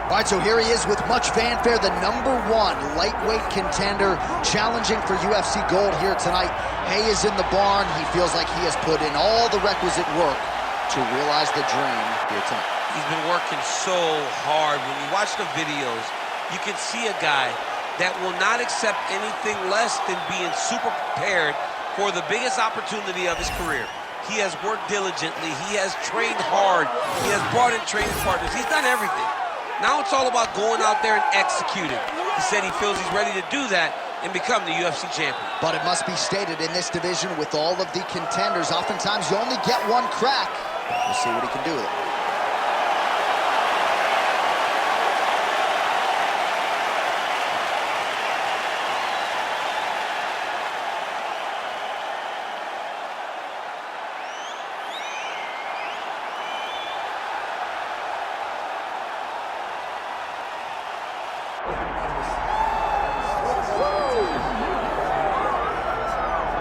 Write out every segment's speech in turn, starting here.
All right, so here he is with much fanfare, the #1 lightweight contender, challenging for UFC gold here tonight. Hay is in the barn. He feels like he has put in all the requisite work to realize the dream here tonight. He's been working so hard. When you watch the videos, you can see a guy that will not accept anything less than being super prepared for the biggest opportunity of his career. He has worked diligently. He has trained hard. He has brought in training partners. He's done everything. Now it's all about going out there and executing. He said he feels he's ready to do that and become the UFC champion. But it must be stated, in this division with all of the contenders, oftentimes you only get one crack. We'll see what he can do with it.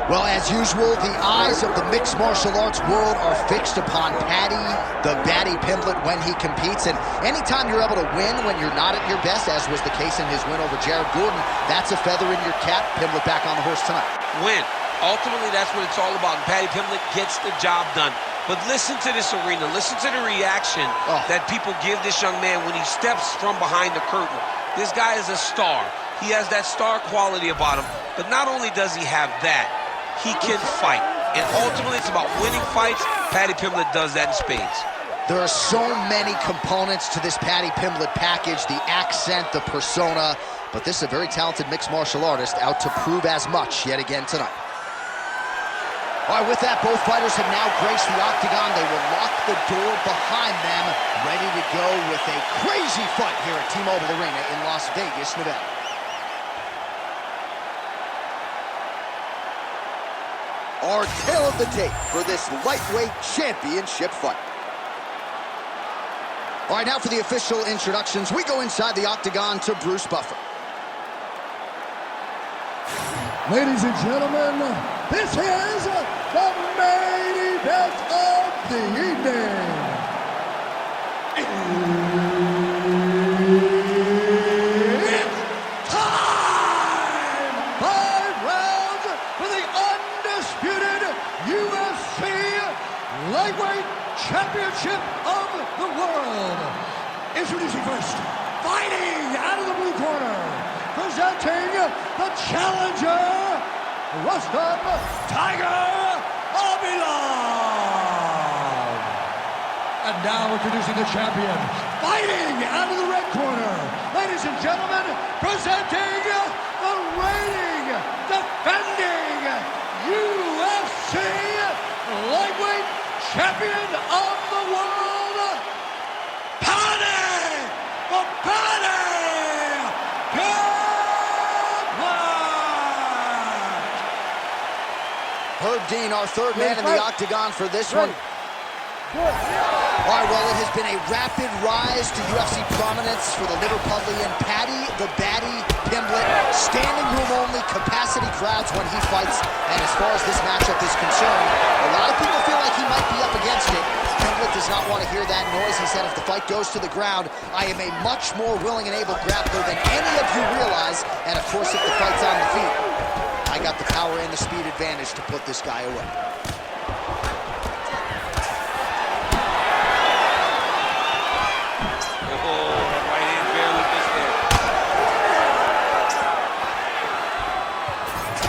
Well, as usual, the eyes of the mixed martial arts world are fixed upon Paddy, the Paddy Pimblett, when he competes. And anytime you're able to win when you're not at your best, as was the case in his win over Jared Gordon, that's a feather in your cap. Pimblett back on the horse tonight. Win. Ultimately, that's what it's all about. And Paddy Pimblett gets the job done. But listen to this arena. Listen to the reaction that people give this young man when he steps from behind the curtain. This guy is a star. He has that star quality about him. But not only does he have that, he can fight. And ultimately, it's about winning fights. Paddy Pimblett does that in spades. There are so many components to this Paddy Pimblett package, the accent, the persona, but this is a very talented mixed martial artist out to prove as much yet again tonight. All right, with that, both fighters have now graced the octagon. They will lock the door behind them, ready to go with a crazy fight here at T-Mobile Arena in Las Vegas, Nevada. Our tale of the tape for this lightweight championship fight. All right, now for the official introductions. We go inside the octagon to Bruce Buffer. Ladies and gentlemen, this is the main event of the evening. It's time! 5 rounds for the undisputed UFC Lightweight Championship of the World. Introducing first, fighting out of the blue corner, presenting the challenger, Rustam Khabilov. And now introducing the champion, fighting out of the red corner, ladies and gentlemen, presenting the reigning, defending UFC Lightweight Champion of the World, Paddy Herb Dean, our third man in the octagon for this one. All right, well, it has been a rapid rise to UFC prominence for the Liverpudlian Paddy the Baddy Pimblett. Standing room only, capacity crowds when he fights. And as far as this matchup is concerned, a lot of people feel like he might be up against it. Pimblett does not want to hear that noise. He said, if the fight goes to the ground, I am a much more willing and able grappler than any of you realize. And of course, if the fight's on the feet, I got the power and the speed advantage to put this guy away.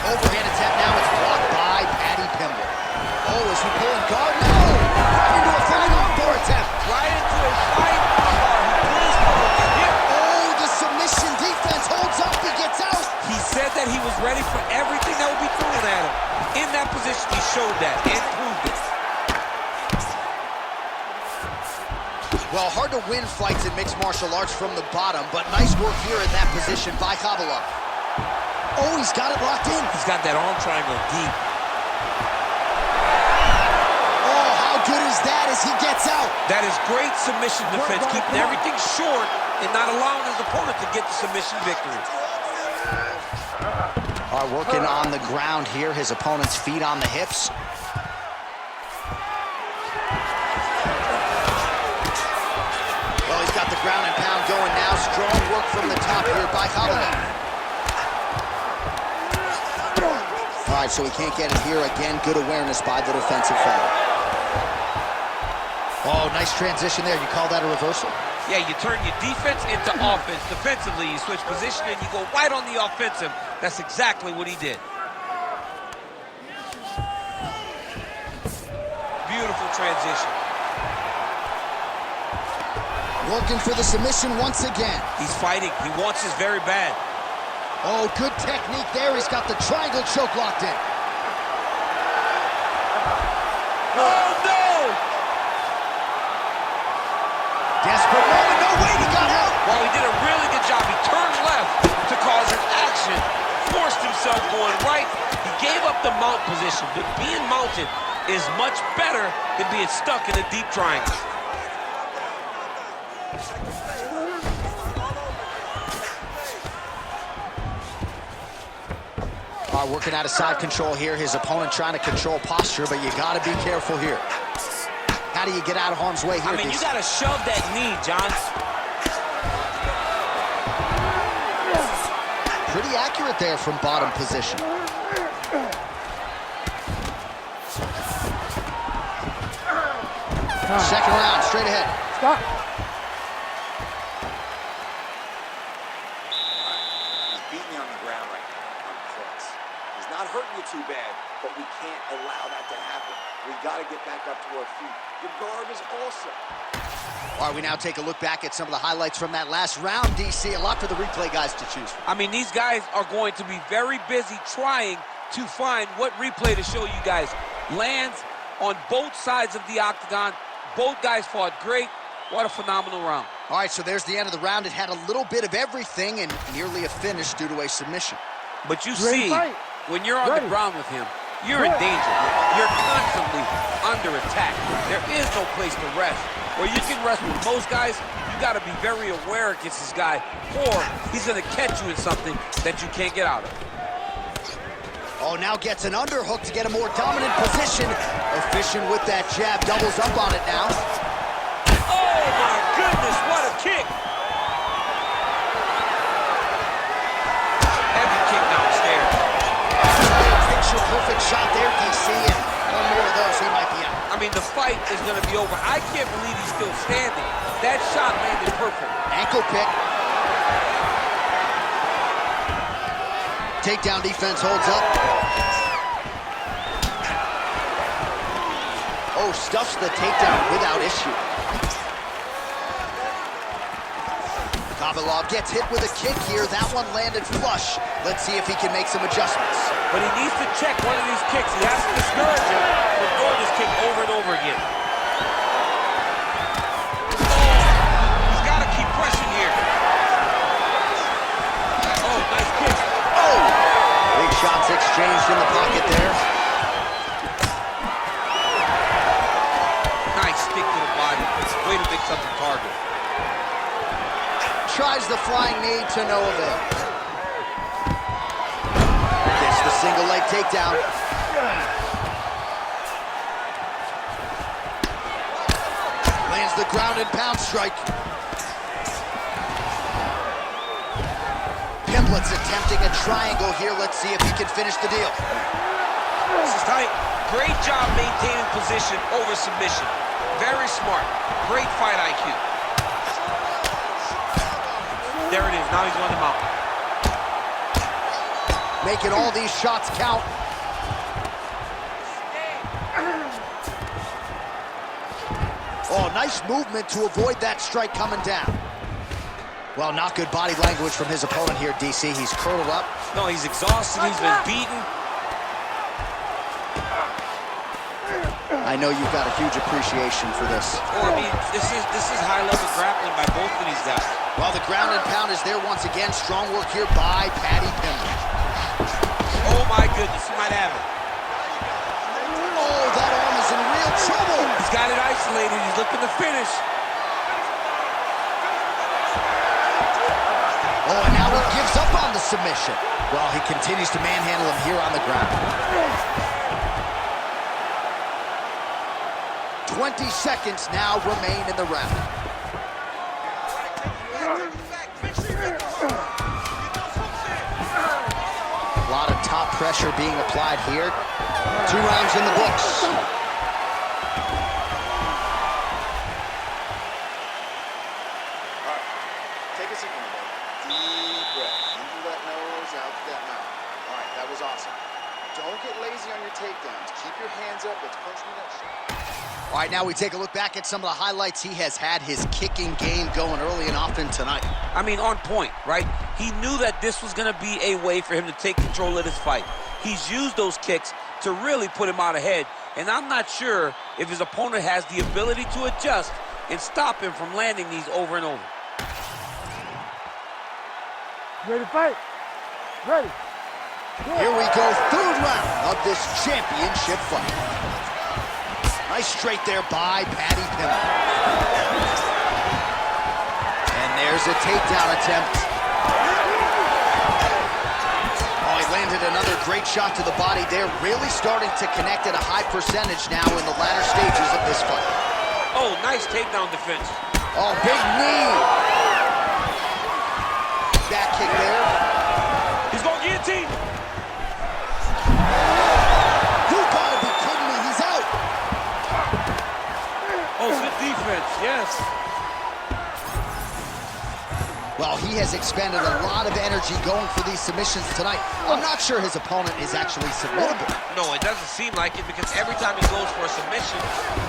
Overhand attempt now, it's blocked by Paddy Pimblett. Oh, is he pulling guard? No! Right into a flying door attempt. Right into a flying guard. Oh, the submission defense holds up, he gets out. He said that he was ready for everything that would be thrown at him. In that position, he showed that and proved it. Well, hard to win fights in mixed martial arts from the bottom, but nice work here in that position by Khabilov. Oh, he's got it locked in. He's got that arm triangle deep. Oh, how good is that as he gets out? That is great submission defense, keeping everything short and not allowing his opponent to get the submission victory. All right, working on the ground here. His opponent's feet on the hips. Well, he's got the ground and pound going now. Strong work from the top here by Khabilov. All right, so he can't get it here. Again, good awareness by the defensive foul. Oh, nice transition there. You call that a reversal? Yeah, you turn your defense into offense. Defensively, you switch position and you go right on the offensive. That's exactly what he did. Beautiful transition. Working for the submission once again. He's fighting. He wants this very bad. Oh, good technique there. He's got the triangle choke locked in. Oh, no! Desperate moment. No way, he got out. Well, he did a really good job. He turned left to cause an action, forced himself going right. He gave up the mount position, but being mounted is much better than being stuck in a deep triangle. Working out of side control here. His opponent trying to control posture, but you got to be careful here. How do you get out of harm's way here? I mean, you got to shove that knee, John. Pretty accurate there from bottom position. Second round, straight ahead. Stop. He's beating you on the ground right now, on cross. He's not hurting you too bad, but we can't allow that to happen. We got to get back up to our feet. Your guard is awesome. All right, we now take a look back at some of the highlights from that last round, DC. A lot for the replay guys to choose from. I mean, these guys are going to be very busy trying to find what replay to show you guys. Lands on both sides of the octagon. Both guys fought great. What a phenomenal round. All right, so there's the end of the round. It had a little bit of everything and nearly a finish due to a submission. But you see, when you're on the ground with him, you're in danger. You're constantly under attack. There is no place to rest. Where you can rest with most guys, you got to be very aware against this guy, or he's going to catch you in something that you can't get out of. Oh, now gets an underhook to get a more dominant position. Efficient with that jab, doubles up on it now. Oh, my goodness, what a kick. Heavy kick downstairs. Picture-perfect shot there, DC, and one more of those, he might be out. I mean, the fight is going to be over. I can't believe he's still standing. That shot landed perfect. Ankle pick. Takedown defense holds up. Oh, stuffs the takedown without issue. Khabilov gets hit with a kick here. That one landed flush. Let's see if he can make some adjustments. But he needs to check one of these kicks. He has to discourage him from throwing this kick over and over again. Oh, he's got to keep pressing here. Oh, nice kick. Oh! Big shots exchanged in the pocket there. Nice stick to the body. Way to mix up the target. Tries the flying knee to no avail. Gets the single leg takedown. Lands the ground and pound strike. Pimblett's attempting a triangle here. Let's see if he can finish the deal. This is tight. Great job maintaining position over submission. Very smart. Great fight IQ. There it is. Now he's on the mount. Making all these shots count. Oh, nice movement to avoid that strike coming down. Well, not good body language from his opponent here, DC. He's curled up. No, he's exhausted. He's been beaten. I know you've got a huge appreciation for this. Oh, I mean, this is high-level grappling by both of these guys. Well, the ground and pound is there once again. Strong work here by Paddy Pimblett. Oh, my goodness. He might have it. Oh, that arm is in real trouble. He's got it isolated. He's looking to finish. Oh, and now he gives up on the submission. Well, he continues to manhandle him here on the ground. 20 seconds now remain in the round. A lot of top pressure being applied here. 2 rounds in the books. Take a seat, everybody. Deep breath. In through that nose, out through that mouth. All right, that was awesome. Don't get lazy on your takedowns. Keep your hands up. Let's punch me that shot. All right, now we take a look back at some of the highlights. He has had his kicking game going early and often tonight. I mean, on point, right? He knew that this was going to be a way for him to take control of this fight. He's used those kicks to really put him out ahead. And I'm not sure if his opponent has the ability to adjust and stop him from landing these over and over. Ready to fight? Ready. Here we go, 3rd round of this championship fight. Nice straight there by Paddy Pimblett. And there's a takedown attempt. Oh, he landed another great shot to the body. They're really starting to connect at a high percentage now in the latter stages of this fight. Oh, nice takedown defense. Oh, big knee. Back kick there. He's going guillotine. You gotta be kidding me, he's out. Oh, good defense, yes. Well, he has expended a lot of energy going for these submissions tonight. I'm not sure his opponent is actually submittable. No, it doesn't seem like it, because every time he goes for a submission,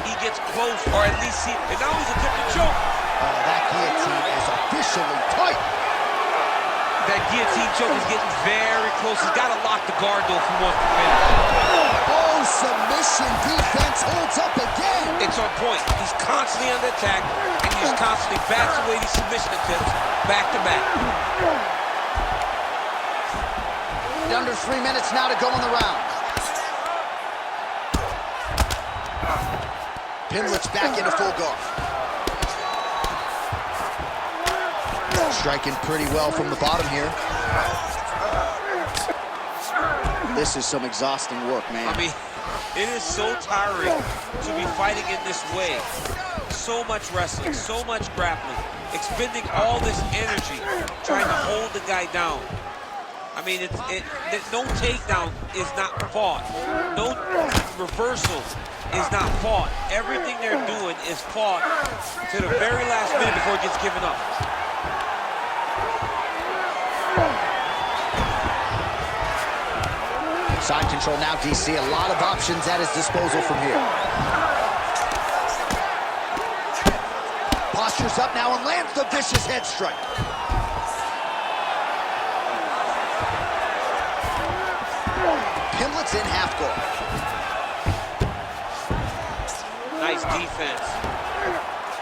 he gets close, or at least and now he's attempting to choke. Oh, that guillotine is officially tight. That guillotine choke is getting very close. He's got to lock the guard, though, if he wants to finish. Oh, submission defense holds up again. It's on point. He's constantly under attack, and he just constantly backs away these submission attempts back to back. Under 3 minutes now to go in the round. Pimblett's back into full guard. Striking pretty well from the bottom here. This is some exhausting work, man. I mean, it is so tiring to be fighting in this way. So much wrestling, so much grappling, expending all this energy trying to hold the guy down. I mean, no takedown is not fought. No reversal is not fought. Everything they're doing is fought to the very last minute before it gets given up. Side control now, DC. A lot of options at his disposal from here. Postures up now and lands the vicious head strike. Pimblett's in half guard. Nice defense.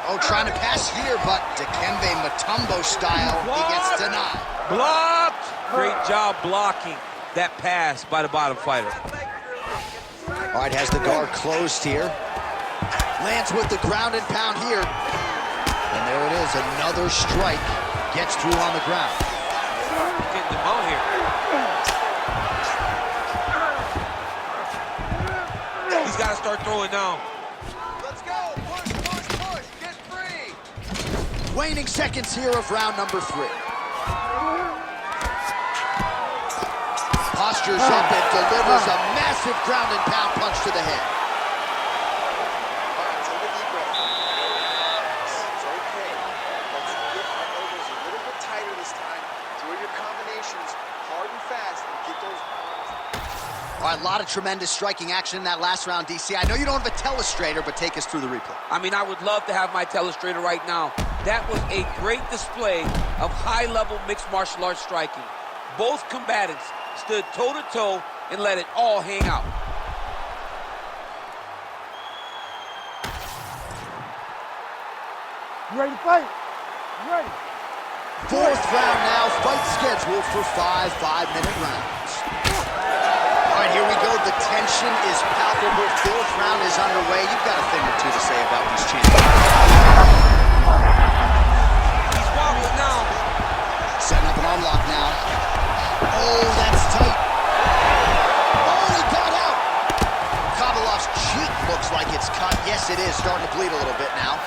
Oh, trying to pass here, but Dikembe Mutombo style, he gets denied. Blocked! Great job blocking that pass by the bottom fighter. All right, has the guard closed here. Lands with the ground and pound here. And there it is, another strike. Gets through on the ground. Getting them out here. He's got to start throwing now. Let's go, push, push, push, get free. Waning seconds here of round number 3. Postures up and delivers a massive ground and pound punch to the head. All right, take a deep breath. It's okay. Let's get our elbows a little bit tighter this time. Throw your combinations hard and fast and get those arms. All right, a lot of tremendous striking action in that last round, DC. I know you don't have a telestrator, but take us through the replay. I mean, I would love to have my telestrator right now. That was a great display of high-level mixed martial arts striking. Both combatants stood toe-to-toe and let it all hang out. You ready to fight? You ready? 4th round now, fight scheduled for 5 5-minute rounds. All right, here we go. The tension is palpable. 4th round is underway. You've got a thing or two to say about these champions. He's wobbling now. Setting up an arm lock now. Oh, that's tight. Oh, he got out. Khabilov's cheek looks like it's cut. Yes, it is. Starting to bleed a little bit now.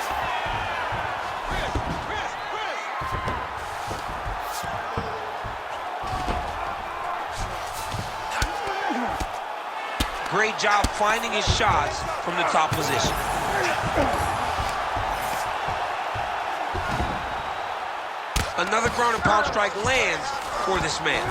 Great job finding his shots from the top position. Another ground and pound strike lands for this man.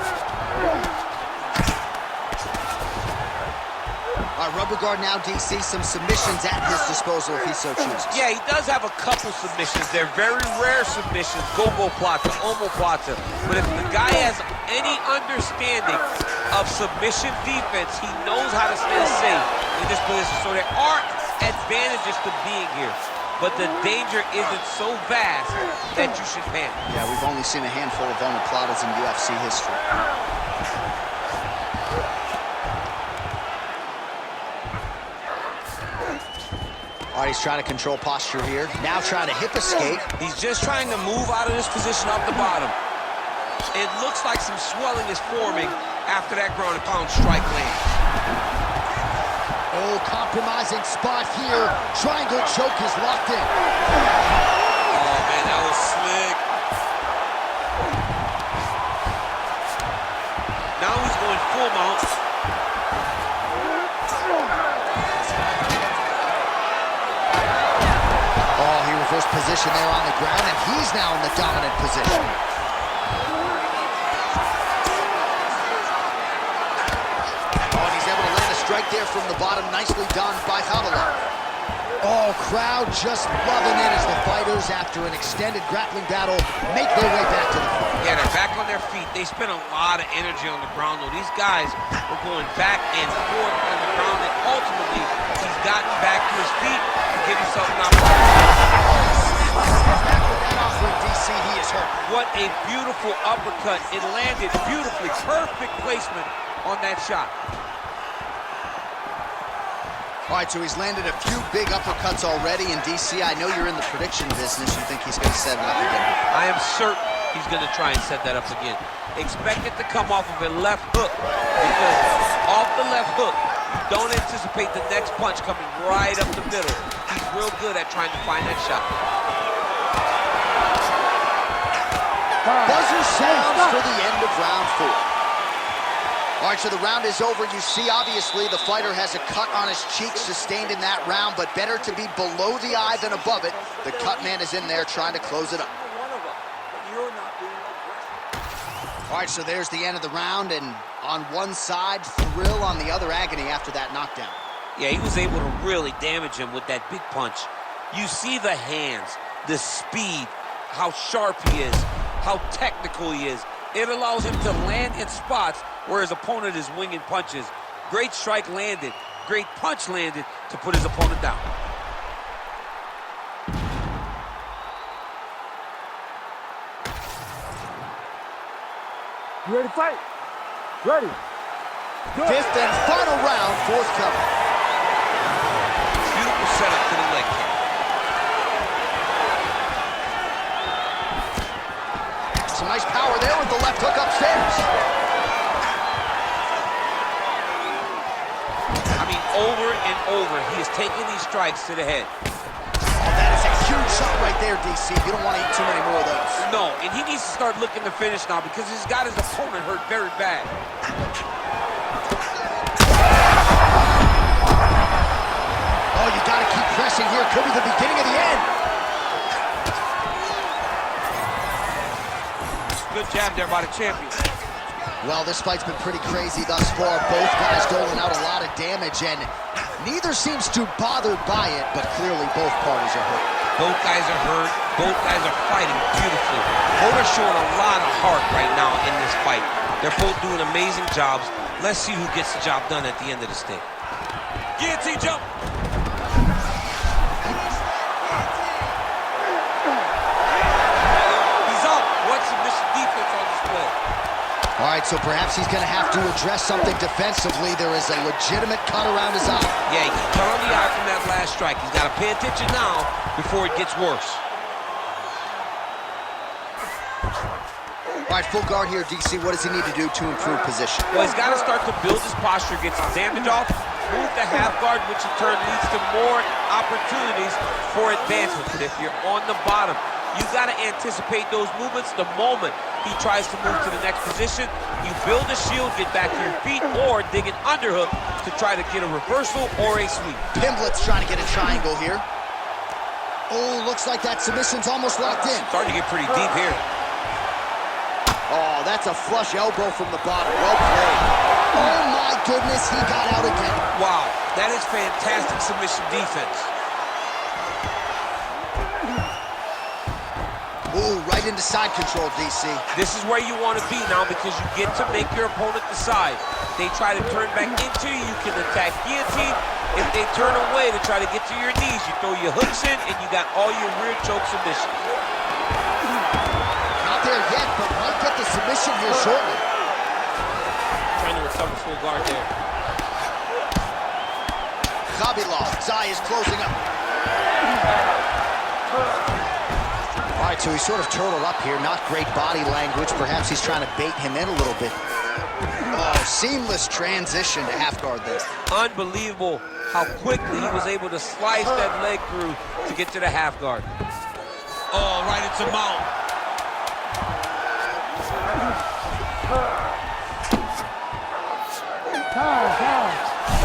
All right, rubber guard now, DC. Some submissions at his disposal if he so chooses. Yeah, he does have a couple submissions. They're very rare submissions, go-go plata, omoplata. But if the guy has any understanding of submission defense, he knows how to stay safe in this position. So there are advantages to being here, but the danger isn't so vast that you should panic. Yeah, we've only seen a handful of omoplatas in UFC history. All right, he's trying to control posture here. Now trying to hip escape. He's just trying to move out of this position off the bottom. It looks like some swelling is forming after that ground and pound strike lands. Oh, compromising spot here. Triangle choke is locked in. Oh, man, that was slick. Now he's going full mount. Oh, he reversed position there on the ground, and he's now in the dominant position. Oh, and he's able to land a strike there from the bottom. Nicely done by Khabilov. Oh, crowd just loving it as the fighters, after an extended grappling battle, make their way back to the floor. Yeah, they're back on their feet. They spent a lot of energy on the ground, though. These guys were going back and forth on the ground, and ultimately, he's gotten back to his feet to give himself an opportunity. DC, he is hurt. What a beautiful uppercut. It landed beautifully. Perfect placement on that shot. All right, so he's landed a few big uppercuts already, and DC, I know you're in the prediction business. You think he's going to set it up again? I am certain he's going to try and set that up again. Expect it to come off of a left hook, because off the left hook, you don't anticipate the next punch coming right up the middle. He's real good at trying to find that shot. Buzzer sounds for the end of round 4. All right, so the round is over. You see, obviously, the fighter has a cut on his cheek sustained in that round, but better to be below the eye than above it. The cut man is in there trying to close it up. All right, so there's the end of the round, and on one side, thrill, on the other, agony after that knockdown. Yeah, he was able to really damage him with that big punch. You see the hands, the speed, how sharp he is, how technical he is. It allows him to land in spots where his opponent is winging punches. Great strike landed, great punch landed to put his opponent down. You ready to fight? Ready. Good. Fifth and final round, forthcoming. Beautiful setup to the leg kick. Some nice power there with the left hook upstairs. I mean, over and over, he is taking these strikes to the head. Oh, that is a huge shot right there, DC. You don't want to eat too many more of those. No, and he needs to start looking to finish now because he's got his opponent hurt very bad. Oh, you got to keep pressing here. Could be the beginning of the end. Good jab there by the champion. Well, this fight's been pretty crazy thus far. Both guys doling out a lot of damage, and neither seems too bothered by it, but clearly both parties are hurt. Both guys are hurt. Both guys are fighting beautifully. Both are showing a lot of heart right now in this fight. They're both doing amazing jobs. Let's see who gets the job done at the end of this thing. Guillotine jump. He's up. What submission defense on display? All right, so perhaps he's going to have to address something defensively. There is a legitimate cut around his eye. Yeah, he cut on the eye from that last strike. He's got to pay attention now before it gets worse. All right, full guard here, DC. What does he need to do to improve position? Well, he's got to start to build his posture, get some damage off, move the half guard, which in turn leads to more opportunities for advancement. But if you're on the bottom, You got to anticipate those movements the moment he tries to move to the next position. You build a shield, get back to your feet, or dig an underhook to try to get a reversal or a sweep. Pimblett's trying to get a triangle here. Oh, looks like that submission's almost locked in. Starting to get pretty deep here. Oh, that's a flush elbow from the bottom. Well played. Oh, my goodness, he got out again. Wow, that is fantastic submission defense. Ooh, right into side control, DC. This is where you want to be now because you get to make your opponent decide. They try to turn back into you, you can attack guillotine. If they turn away to try to get to your knees, you throw your hooks in and you got all your rear choke submissions. Not there yet, but might get the submission here shortly. Trying to recover full guard there. Khabilov's eye is closing up. All right, so he's sort of turtled up here. Not great body language. Perhaps he's trying to bait him in a little bit. Oh, seamless transition to half guard there. Unbelievable how quickly he was able to slice that leg through to get to the half guard. Oh, right into mount.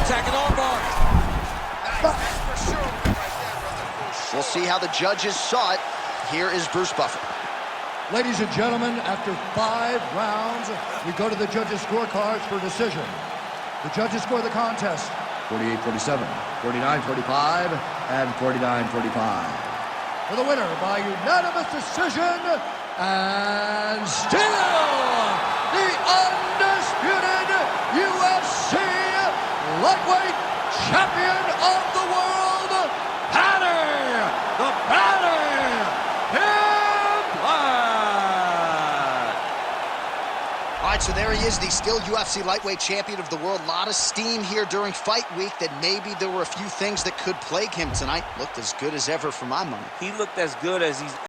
Attacking armbar. We'll see how the judges saw it. Here is Bruce Buffer. Ladies and gentlemen, after 5 rounds, we go to the judges' scorecards for decision. The judges score the contest 48-47, 49-45, and 49-45. For the winner by unanimous decision, and still the undisputed UFC lightweight champion of the world, Paddy the Baddy Pimblett. All right, so there he is, the still UFC lightweight champion of the world. A lot of steam here during fight week that maybe there were a few things that could plague him tonight. Looked as good as ever for my money. He looked as good as he's